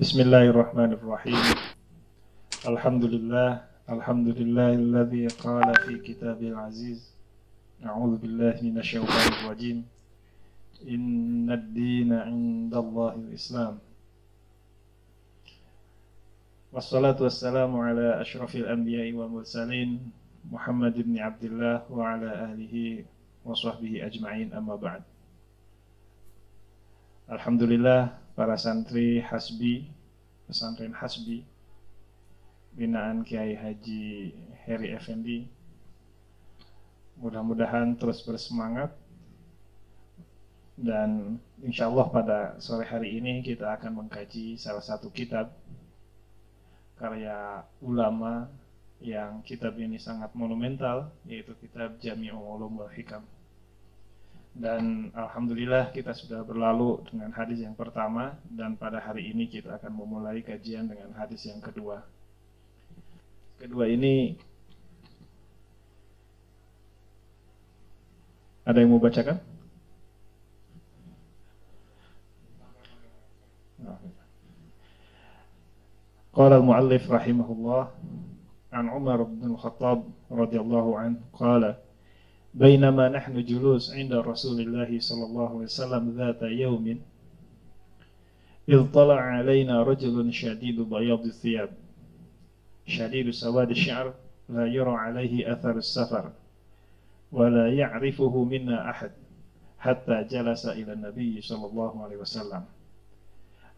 Bismillahirrahmanirrahim. Alhamdulillahilladzi qala fi kitabil aziz. A'udzu billahi minasyaitonir rajim. Innad dina 'indallahil Islam. Wassalatu wassalamu ala asyrafil anbiya'i wal mursalin Muhammad ibn Abdullah wa ala alihi wa sahbihi ajma'in, amma ba'd. Alhamdulillah, para santri Hasbi, pesantren Hasbi binaan Kiai Haji Heri Effendi, mudah-mudahan terus bersemangat, dan insya Allah pada sore hari ini kita akan mengkaji salah satu kitab karya ulama yang kitab ini sangat monumental, yaitu kitab Jami'ul Ulum wal Hikam. Dan alhamdulillah kita sudah berlalu dengan hadis yang pertama, dan pada hari ini kita akan memulai kajian dengan hadis yang kedua. Kedua ini ada yang mau bacakan? Qala al-muallif rahimahullah an Umar bin Khattab radhiyallahu anhu qala بينما نحن جلوس عند رسول الله صلى الله عليه وسلم ذات يوم إذ طلع علينا رجل شديد بياض الثياب شديد سواد الشعر لا يرى عليه أثر السفر ولا يعرفه منا أحد حتى جلس إلى النبي صلى الله عليه وسلم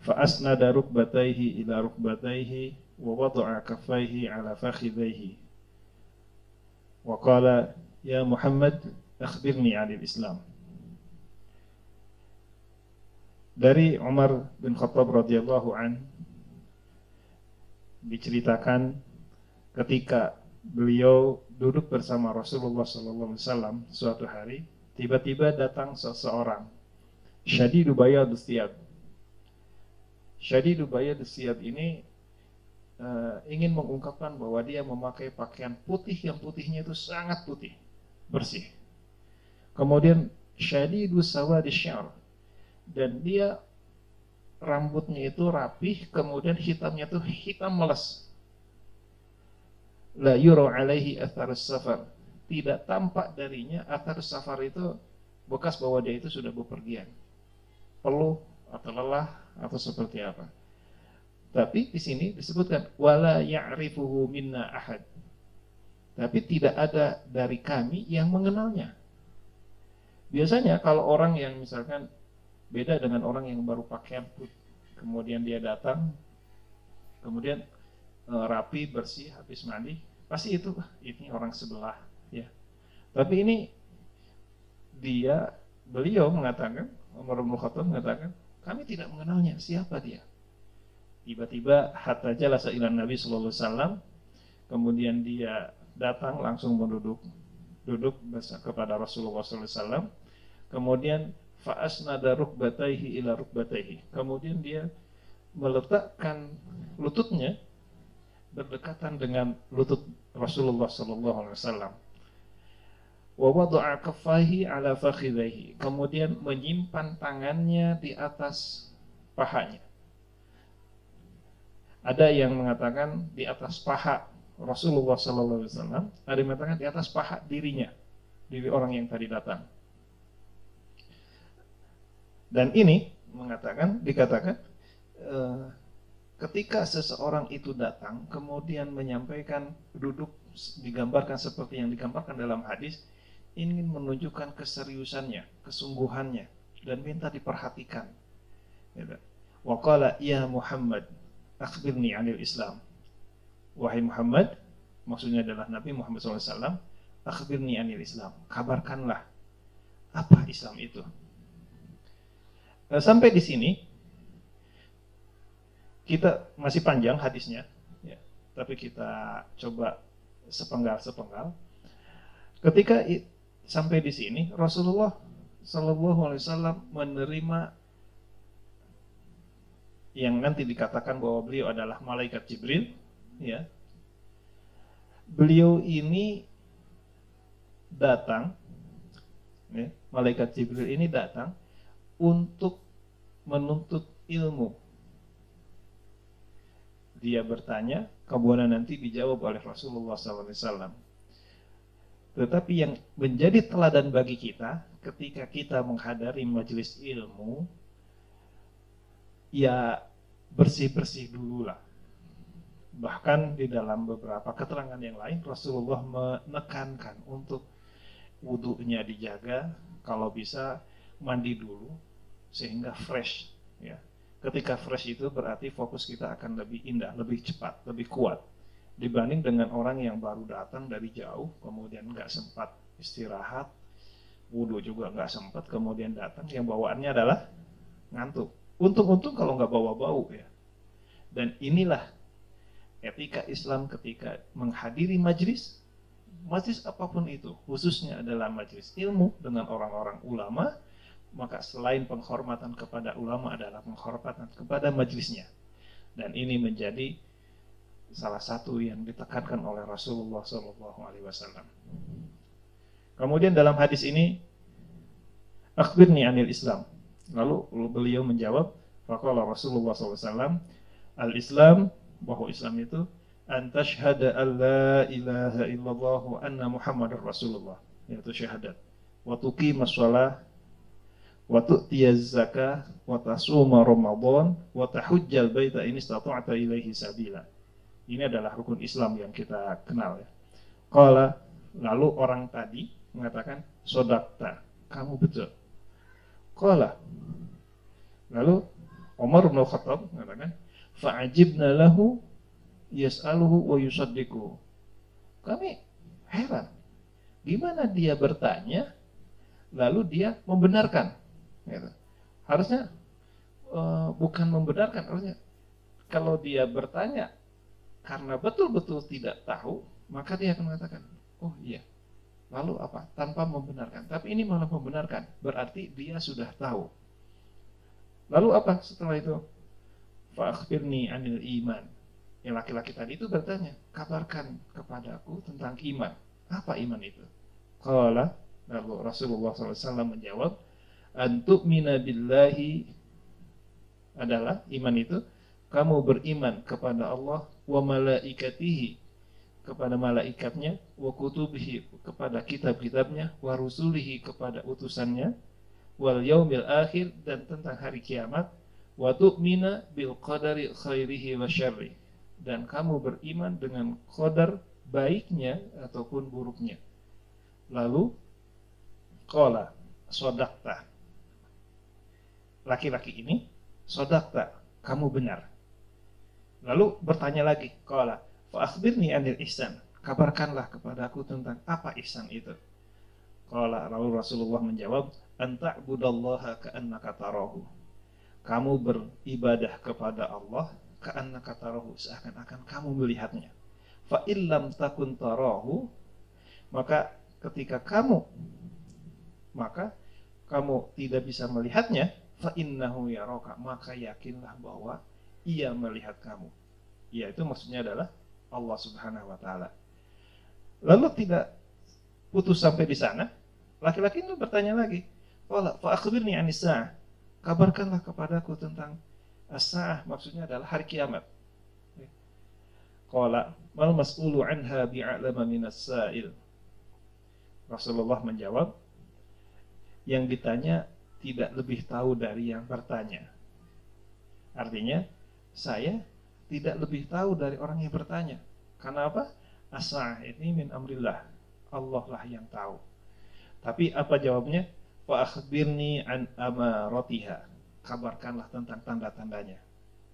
فأسند ركبتيه إلى ركبتيه ووضع كفيه على فخذيه وقال Ya Muhammad, akhbirni 'anil Islam. Dari Umar bin Khattab radhiyallahu an diceritakan ketika beliau duduk bersama Rasulullah sallallahu alaihi wasallam suatu hari, tiba-tiba datang seseorang, syadidu bayadus thiyab. Syadidu bayadus thiyab ini ingin mengungkapkan bahwa dia memakai pakaian putih yang putihnya itu sangat putih, bersih. Kemudian syadidu sawadi syar, dan dia rambutnya itu rapih, kemudian hitamnya itu hitam meles. La yura alaihi atharus safar, tidak tampak darinya atharus safar, itu bekas bahwa dia itu sudah bepergian, peluh atau lelah atau seperti apa. Tapi di sini disebutkan wala ya'rifuhu minna ahad, tapi tidak ada dari kami yang mengenalnya. Biasanya kalau orang yang misalkan beda dengan orang yang baru pakaian putih, kemudian dia datang, kemudian rapi, bersih, habis mandi, pasti itu ini orang sebelah, ya. Tapi ini beliau mengatakan, Umar bin Khattab mengatakan, kami tidak mengenalnya, siapa dia. Tiba-tiba hatta jalasa ila Nabi sallallahu alaihi wasallam, kemudian dia datang langsung duduk kepada Rasulullah SAW. Kemudian fa'asnada rukbataihi ila rukbataihi, kemudian dia meletakkan lututnya berdekatan dengan lutut Rasulullah SAW. Wa wada'a kaffaihi ala fakhidaihi, kemudian menyimpan tangannya di atas pahanya. Ada yang mengatakan di atas paha Rasulullah SAW, ada yang mengatakan di atas paha diri orang yang tadi datang. Dan ini dikatakan ketika seseorang itu datang kemudian menyampaikan duduk, digambarkan seperti yang digambarkan dalam hadis, ingin menunjukkan keseriusannya, kesungguhannya, dan minta diperhatikan. Wa qala ya Muhammad, akhbirni 'anil Islam. Wahai Muhammad, maksudnya adalah Nabi Muhammad SAW, akhbirni 'anil Islam, kabarkanlah apa Islam itu. Sampai di sini kita masih panjang hadisnya, ya, tapi kita coba sepenggal. Ketika sampai di sini, Rasulullah SAW menerima yang nanti dikatakan bahwa beliau adalah malaikat Jibril. Ya, beliau ini datang, ya, malaikat Jibril ini datang untuk menuntut ilmu. dia bertanya, kemudian nanti dijawab oleh Rasulullah SAW. Tetapi yang menjadi teladan bagi kita ketika kita menghadiri majelis ilmu, ya bersih-bersih dulu lah. Bahkan di dalam beberapa keterangan yang lain Rasulullah menekankan untuk wudunya dijaga, kalau bisa mandi dulu sehingga fresh ya. Ketika fresh itu berarti fokus kita akan lebih indah, lebih cepat, lebih kuat dibanding dengan orang yang baru datang dari jauh, kemudian nggak sempat istirahat, wudhu juga nggak sempat, kemudian datang yang bawaannya adalah ngantuk. Untung-untung kalau nggak bawa bau ya. Dan inilah etika Islam ketika menghadiri majlis apapun itu, khususnya adalah majlis ilmu dengan orang-orang ulama, maka selain penghormatan kepada ulama adalah penghormatan kepada majlisnya. Dan ini menjadi salah satu yang ditekankan oleh Rasulullah SAW. Kemudian dalam hadis ini, akhbirni anil Islam. Lalu beliau menjawab, faqala Rasulullah SAW, al-Islam, bahwa Islam itu an tashhada an la ilaha illallah wa anna Muhammadar Rasulullah, yaitu syahadat, wa tuqimas shalah, wa tu'tiyaz zakah, wa tasuma Ramadan, wa tahujjal baita in istata'ta ilaihi sabila. Ini adalah rukun Islam yang kita kenal ya. Qala, lalu orang tadi mengatakan, sodakta, kamu betul. Qala, lalu Umar bin Khattab mengatakan, fa'ajibna lahu yas'aluhu wa yusaddiquhu. Kami heran, gimana dia bertanya lalu dia membenarkan gitu. Harusnya bukan membenarkan, harusnya kalau dia bertanya karena betul-betul tidak tahu, maka dia akan mengatakan, oh iya, lalu apa? Tanpa membenarkan. Tapi ini malah membenarkan, berarti dia sudah tahu. Lalu apa setelah itu? Fa'akhbirni anil iman. Yang laki-laki tadi itu bertanya, kabarkan kepadaku tentang iman. Apa iman itu? Qala, lalu Rasulullah SAW menjawab, antu'mina billahi, adalah iman itu kamu beriman kepada Allah, wa malaikatihi, kepada malaikatnya, wa kutubihi, kepada kitab-kitabnya, wa rusulihi, kepada utusannya, wal yaumil akhir, dan tentang hari kiamat, wa tu'mina bil qadari khairihi wa syarri, dan kamu beriman dengan qadar baiknya ataupun buruknya. Lalu qala, sodakta, laki-laki ini, sodakta, kamu benar. Lalu bertanya lagi, qala fa akhbirni anil ihsan, kabarkanlah kepadaku tentang apa ihsan itu. Qala, lalu Rasulullah menjawab, anta'budallaha ka'annaka tarahu, kamu beribadah kepada Allah ka'annaka tarahu, seakan-akan kamu melihatnya. Fa illam takun tarahu, maka ketika kamu tidak bisa melihatnya, fa innahu yaraka, maka yakinlah bahwa ia melihat kamu. Ya, itu maksudnya adalah Allah Subhanahu wa taala. Lalu tidak putus sampai di sana, laki-laki itu bertanya lagi, qala fa akhbirni anis saah, kabarkanlah kepadaku tentang as-saah, maksudnya adalah hari kiamat. Qala mal mas'ulu anha bi'alama minas sa'il. Rasulullah menjawab, yang ditanya tidak lebih tahu dari yang bertanya. Artinya, saya tidak lebih tahu dari orang yang bertanya. Karena apa? As-sa'ah ini min amrillah, Allah lah yang tahu. Tapi apa jawabnya? Fa akhbirni an amaratiha, kabarkanlah tentang tanda-tandanya.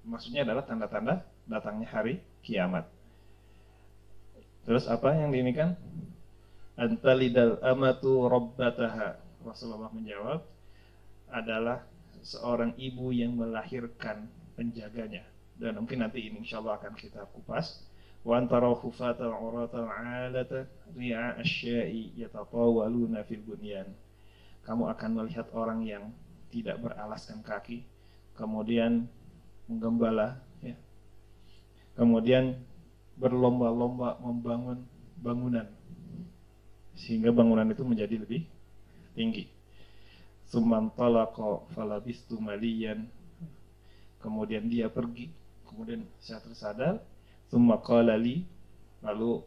Maksudnya adalah tanda-tanda datangnya hari kiamat. Terus apa yang diinikan? Antalidal amatu rabbataha. Rasulullah menjawab, adalah seorang ibu yang melahirkan penjaganya. Dan mungkin nanti ini insyaallah akan kita kupas. Wa antara hufatal uratal alata ri'a asya'i yatatawaluna fil bunyan. Kamu akan melihat orang yang tidak beralaskan kaki, kemudian menggembala ya. Kemudian berlomba-lomba membangun bangunan sehingga bangunan itu menjadi lebih tinggi. Tsumman talaqa falabistu maliyan, kemudian dia pergi, kemudian saya tersadar. Tsumma qala li, lalu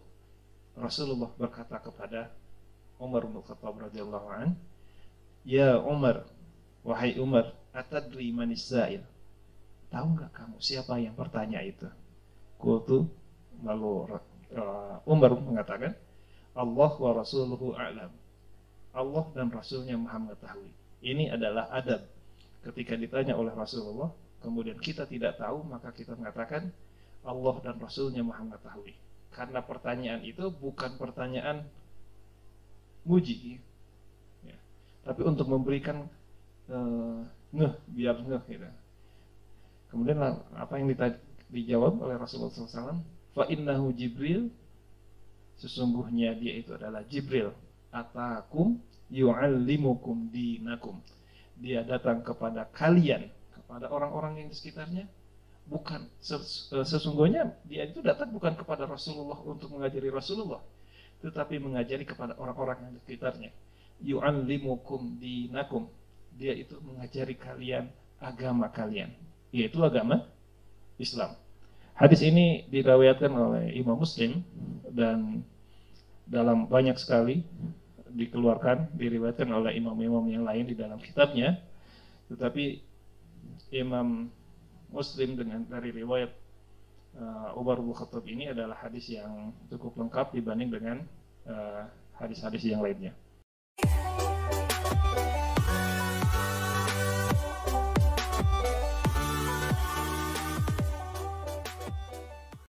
Rasulullah berkata kepada Umar bin Khattab radhiyallahu an, "Ya Umar, wahai Umar, atadri manis sa'il? Tahu nggak kamu siapa yang bertanya itu?" Qultu, lalu Umar mengatakan, "Allah wa rasuluhu a'lam." Allah dan Rasulnya Maha mengetahui. Ini adalah adab. Ketika ditanya oleh Rasulullah, kemudian kita tidak tahu, maka kita mengatakan Allah dan Rasulnya Maha mengetahui. Karena pertanyaan itu bukan pertanyaan muji, ya, tapi untuk memberikan biar gitu. Kemudian apa yang dijawab oleh Rasulullah SAW? Fa innahu Jibril, sesungguhnya dia itu adalah Jibril. Atakum yu'allimukum dinakum. Dia datang kepada kalian, kepada orang-orang yang di sekitarnya. Bukan sesungguhnya dia itu datang bukan kepada Rasulullah untuk mengajari Rasulullah, tetapi mengajari kepada orang-orang yang di sekitarnya. Yu'allimukum dinakum. Dia itu mengajari kalian agama kalian, yaitu agama Islam. Hadis ini diriwayatkan oleh Imam Muslim dan dalam banyak sekali diriwayatkan oleh imam-imam yang lain di dalam kitabnya. Tetapi Imam Muslim dari riwayat Umar bin Khattab ini adalah hadis yang cukup lengkap dibanding dengan hadis-hadis yang lainnya.